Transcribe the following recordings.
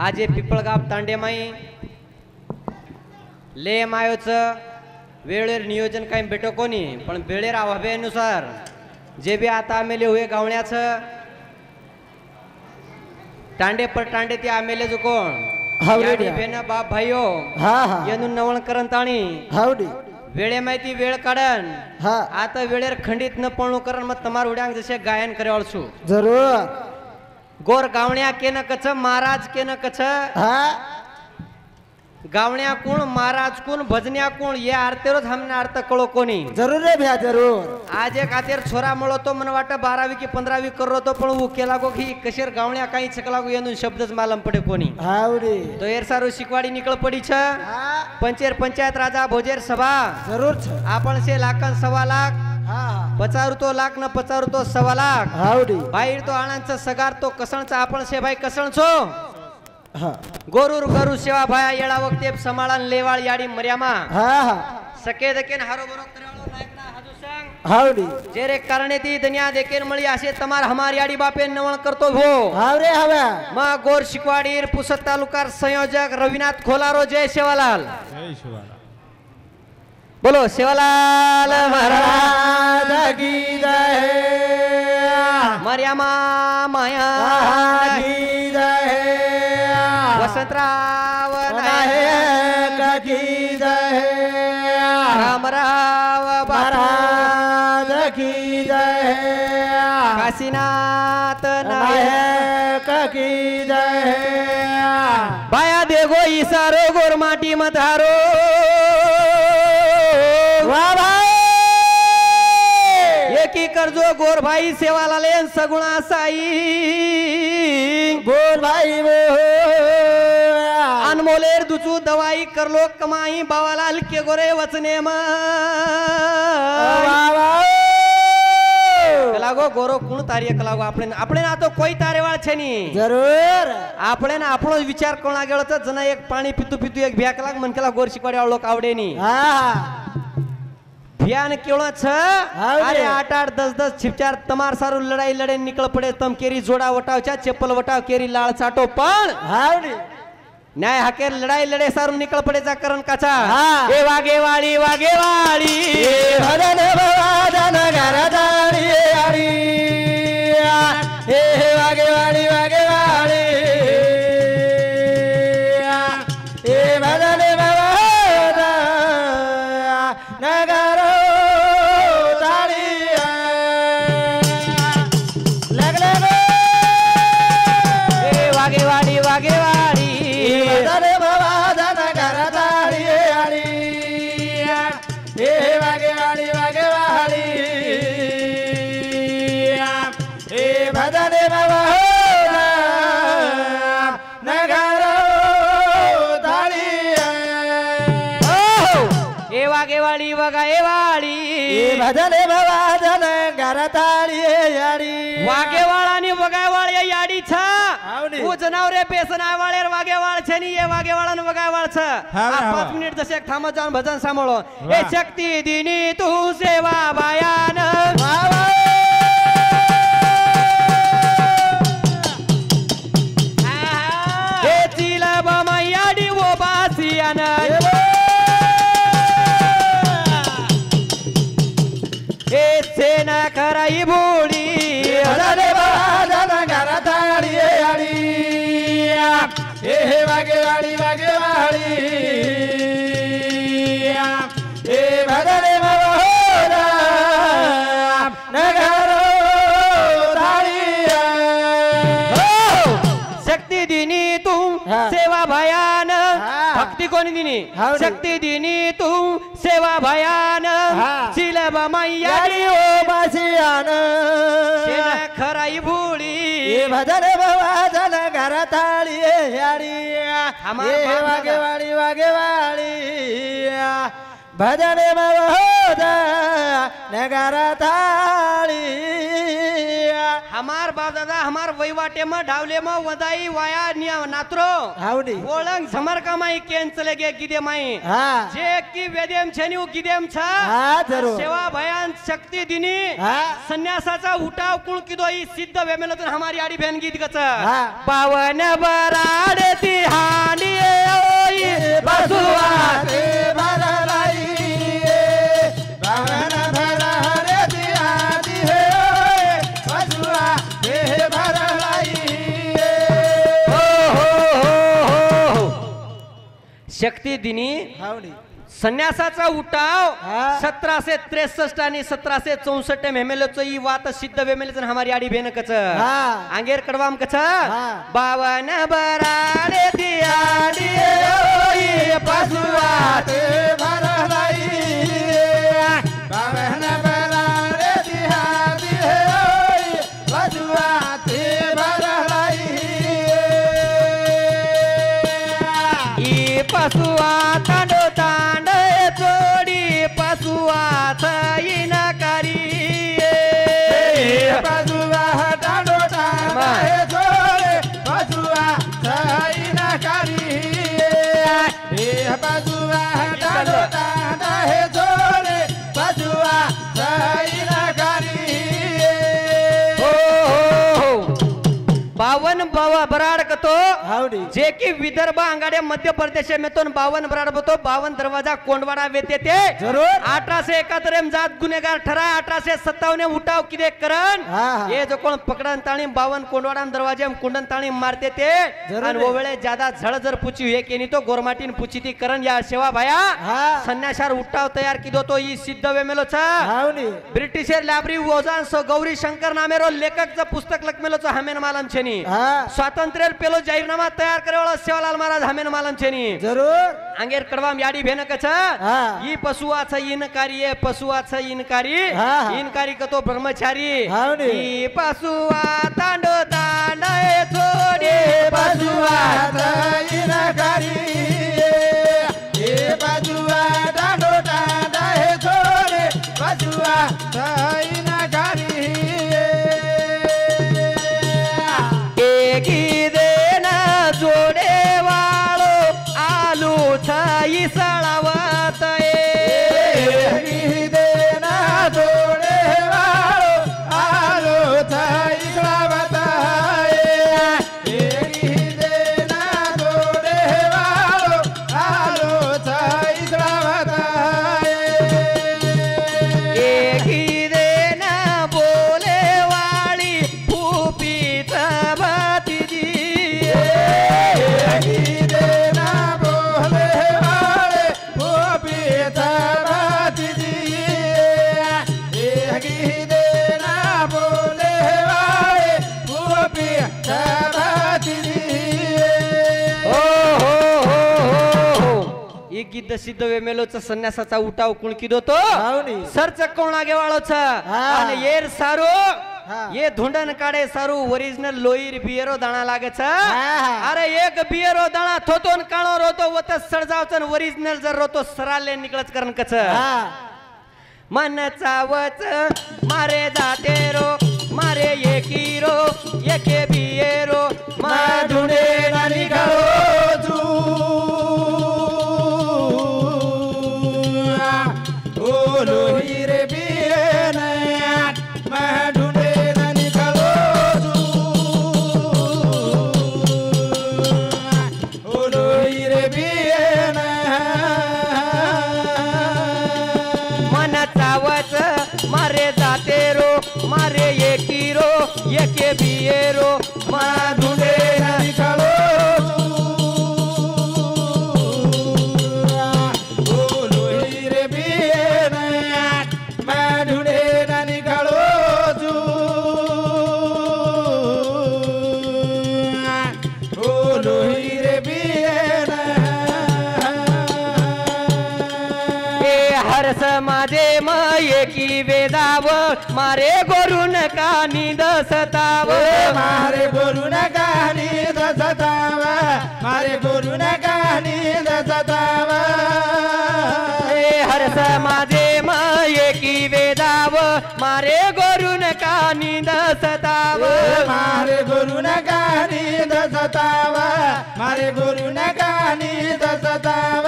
આજે पिपळगाव तांडेमाई ले मायोच वेळेर नियोजन काही भेटो कोणी पण वेळेर अभावानुसार जे बी आता आमेले हुए गावण्याचं तांडे पर तांडे ते आमेले जो कोण याडी बेना बाप भाईओ येनू नवण करन ताणी हावडी वेळे माहिती वेळ काढन हा आता वेळेर खंडित न पळू करण मग तमार उड्यांग जसे गायन करे वाळसू जरूर गोर गावण्या केन कछ महाराज केन कछ हा गावण्या कोण महाराज कोण भजन्या कोण ये आरतेरोच हमने अर्थ कळो कोणी जरूर रे भ्या जरूर आज एक आतेर छोरा मळो तो मन वाट 12वी की 15वी करो तो पण वो केला गो की कशेर गावण्या काही छकला गो येनून शब्दच मालम पडे कोणी हावडी तो एर सारू शिकवाडी निकळ पडी छ पंचेर पंचायत राजा भोजेर सभा जरूर छ आपण से लाखन 1.25 लाख हा 50 लाख न 50 तो 1.25 लाख हावडी बाहेर तो आनंदचा सगार तो कसणचा आपण से भाई कसणचो हा गोरूर गरू सेवा भाया येळा वक्ते समाळन लेवाळ याडी मर्यामा हा हा सके दकेन हारो बरो करवाळो नायकना हाजू संग हावडी जे रे कारणे ती दुनिया देकेन मळी असे तमार हमार याडी बापे नवण करतो भो हावरे हव्या मा गोर शिकवाडीर पुसत तालुकार संयोजक रविनाथ खोलारो जय सेवालाल जय शिवाला बोलो सेवालाल महाराज की जय मर्यामा माया की जय वसंतराव नायक की जय रामराव महाराज की जय काशीनाथ नायक की जय बाया देगो इसारो गोर माटी मधारो वाह भाई एकी करजो गोर भाई सेवाला लेन सगुणा साई बोल भाई बोल अनमोलेर दुचू दवाई करलो कमाई बावालाल के गोरे वचने कलागो गोरो कुण तार्य कलागो આપણે ના તો કોઈ તારેવાળ છે ની जरूर આપણે ના આપણો વિચાર કોણ આગળ તો જના એક પાણી પીતું પીતું એક ભ્યા કલાક મન કલા ગોર શીખવાડે વાળો લોક આવડે ની હા ભ્યાન કેળો છ અરે 8 8 10 10 छिपचार તમાર સારું લડાઈ લડે નીકળ પડે તમ કેરી જોડા વટાવ છે ચપ્પલ વટાવ કેરી લાળ છાટો પણ हावडी न्याय हाकेर लड़ाई लड़े सारू निकल पड़े जा करण काचा हाँ। ए वागेवाड़ी वागेवाड़ी भजन भवादन गरदाड़ी आड़ी हे वागेवाड़ी वागेवाड़ी हे भजन भवादन नगरो दाड़ी लग लग ए वागेवाड़ी वागेवाड़ी भजन भवादन गरदाड़ी आड़ी हे वागेवाड़ी वागेवाड़ी हे भजन भवादन नगरो दाड़ी ए वागेवाड़ी वगाएवाड़ी हे भजन भवादन गरदाड़ी आड़ी वागेवाळानी वगाएवाळ या याडी छ आवडी. उ जनावरे बेसनावाळेर वागेवाळ छ नि ये वागेवाळान वगाएवाळ छ हावडे, आ हावडे. 5 मिनिट जसे थांबत जाऊन भजन सांभाळो वाह. ए शक्ती दिनी तू सेवा बायान हे चिला बामा याडी वो बासियान हे सेना कराई बोडी भजन भवादन गरदाड़ी आड़ी हे वागेवाड़ी वागेवाड़ी हे भजन भवादन नगरो दाड़ी शक्ती दिनी तू हाँ. सेवा भयान हाँ. भक्ती कोणी दिनी हावडे. शक्ती दिनी तू सेवा भयान हाँ. शिलबा मैया याड़ी ओ बासियान खराई भूळी हे भजन भवादन गरदाड़ी आड़ी हमार हे बाप वागेवाड़ी वागेवाड़ी भजन भवादन नगरदाड़ी हमार बाप दादा हमार वैवाटे में ढावले में वदाई वाया नात्रो हावडी ओळंग झमर कमाई केन चले गे गिदे माई हा जे की वेदेम छेनी गिदेम छ हा जरूर सेवा भयान शक्ती दिनी हा संन्यासाचा उठाव कुळ किदो ही सिद्ध वेमेलतून हमारी आडी बहन गीत गच हा पावन बराड ती हानी ओई बसुआ ते भरलाई पावन भरारे दिया दिहे बसुआ ते भरलाई शक्ती दिनी हावडी संन्यासाचा उठाव हा. 1763 आणि 1764 मेमेलच ही वात सिद्ध वेमेलच हमारी आडी बेन कच हा. अंगेर कडवाम कच हा. बावन बराडे दियाडी ओई बसुआ ते भरलाई पावन भरारे दिया दिहे बसुआ ते भरलाई ई पसुआ तांडो तांड चोडी पसुआ थईन करी बसुआ डांडो डांडा हे जोडे बसुआ सैन करी हे बसुआ डांडो डांडा हे जोडे बसुआ सैन करी बावन बावा बराड कतो हावडी जे की विदर्भ अंगाडे मध्य प्रदेश में तो बावन बराड बतो बावन दरवाजा कोंडवाडा वेते ते जरूर 1871 जात गुन्हेगार ठरा 1857 उठाव किदे करण हा, हा. ये जो कोण पकडन ताणी बावन कोंडवाडा दरवाजे कुंडन ताणी मारते ते जरूर आणि आहे. वो वेळे ज्यादा झळ जर पुची हे केनी तो गोरमाटीन पुची ती करण या सेवा भाया हा. संन्यासार उठाव तयार किदो तो ई सिद्ध वेमेलो छ हावडी ब्रिटिशर लायब्ररी वोजान सो गौरी शंकर नामेरो लेखक पुस्तक लखमेलो छ हमेन मालम छेनी हा स्वातंत्र्य पेलो जाहीरनामा तयार करेवाळा सेवालाल महाराज हमेन मालम छेनी जरूर अंगेर कडवाम याडी भेनक छ हा. ई पशुआच इनकारी ये पशुआच इनकारी हा, हा. इनकारी कतो ब्रह्मचारी हावडी. ई पशुआ तांडो तांडे छोडे बसुआ सैन करी हे बसुआ डांडो डांडा हे जोडे बसुआ सैन करी एकी देना जोडे वाळो आलू छाई सळावत एही देना जोडे वाळो आलो थाई श्रावत एही देना जोडे वाळो आलो थाई श्रावत एकी देना बोले वाळी फुपीत भातीजी एही देना बोले वाळे भूपीत भातीजी एही देना बोले वाळे भूपीत भातीजी ಈ ಗಿದ್ದ ಸಿದ್ಧ ವೆಮೆಲೋಚ ಸನ್ಯಾಸचा उठाव कुण किदो तो हावडी. सरच कोण आगे वाळो छ हा. आणि येर सारो हा. ये धुंडन काढे सारू ओरिजिनल लोईर बियरो दाणा लागे छ हा. अरे एक बियरो दाणा थोतोन काळो रोतो वत सडजावचन ओरिजिनल जर रोतो सराले निकळच करन कच हा मन चावच मारे जाते रो मारे एकीरो एके बियरो माधुडे नानी गाळो तू ओलो हिरे बियन माधुडे नानी गाळो तू ओलो हिरे बियन मन चावच मारे जाते रो मारे एकीरो एके बियरो माधुडे नानी गाळो तू ओलो हिरे बियन माधुडे नानी गाळो तू ओलो हिरे बियन ए हरस माझे मये की वेदाव मारे गोरून कानी दसताव मारे गुरु न गाणी दसतावा मारे गुरु न गाणी दसतावा ए हरस माझे मये की वेदाव मारे गोरून कानी निंद सताव मारे गुरु न गाणी दसताव मारे गुरु न गाणी दसताव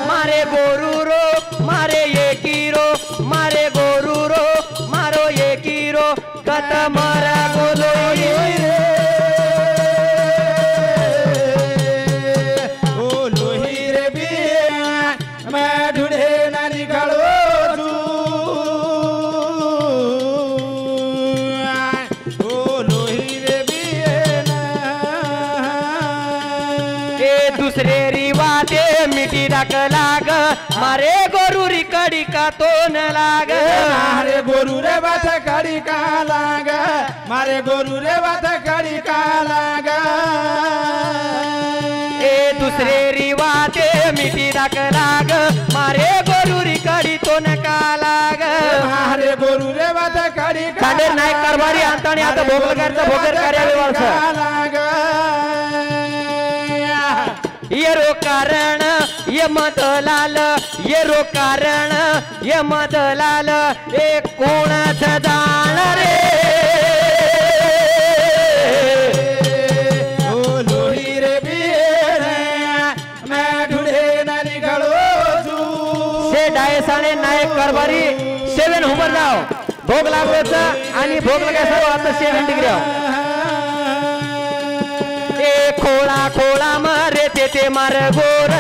मारे गोरू रो मारे एकी रो मारे गोरू रो मारो एकी रो कत मारा गोलोई ओ लोही रे बिया मैं ढूंढे ना निकालो तू ओ लोही रे बिया ए दुसरे रिवाते मिठी डाक लाग मारे गोरू रिकडी का तो न लाग मारे गोरु रे बात कड़ी का लाग मारे गोरु रे बात कड़ी का लाग ए दुसरे रिवाते मिठी डाक लाग मारे गोरू रिकडी तो न का लाग मारे गोरु रे बात कड़ी का तांडे नायक कारभारी अंताने आता भोगलगारचा भोगर कार्यालय वाळसा लाग येरो कारण ये मदलाल येरो कारण ये मदलाल ए कोणाच जाण रे ओ लोही रे बिये मैं ढूंढे ना निकालो तू से डायसाने नायक कारभारी 7 हुमर नाव भोग लागल्याचा आणि भोग लागा सर्व आता 7 डिग्री ए खोळा खोळा मारे ते मार गोर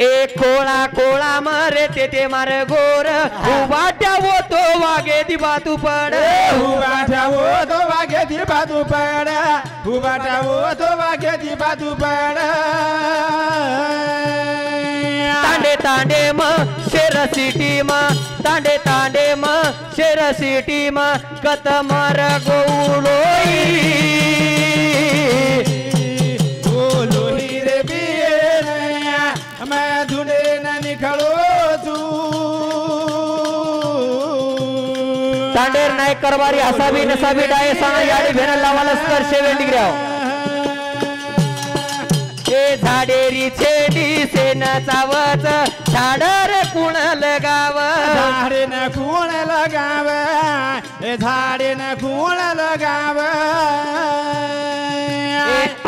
ए खोळा खोळा मारे ते मार गोर वाट्या वो तो वागे दिबा तू पड हुबाटा वो तो वागे दी बाजू पड हुबाटा वो तो वागे दी बाजू पड तांडे तांडे म शेर सिटी म तांडे तांडे म शेर सिटी म कत मार गोलोई ओ लोही रे बिये मैं ढूंढे ना निकालो तू तांडेर नायक कारभारी असावी नसावी डाय साना याडी भेन लावालस कर 7 डिग्री ए झाडेरी छेडी सेन चावच झाडर कुण लगाव झाडे न खूण लगाव झाडे न खूण लगाव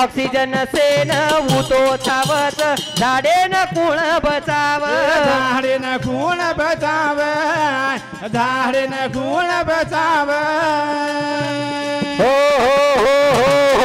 ऑक्सिजन सेन उतो छावच झाडे न कुण बचाव झाडे न खूण बचाव झाडे न खूण बचाव हो हो हो हो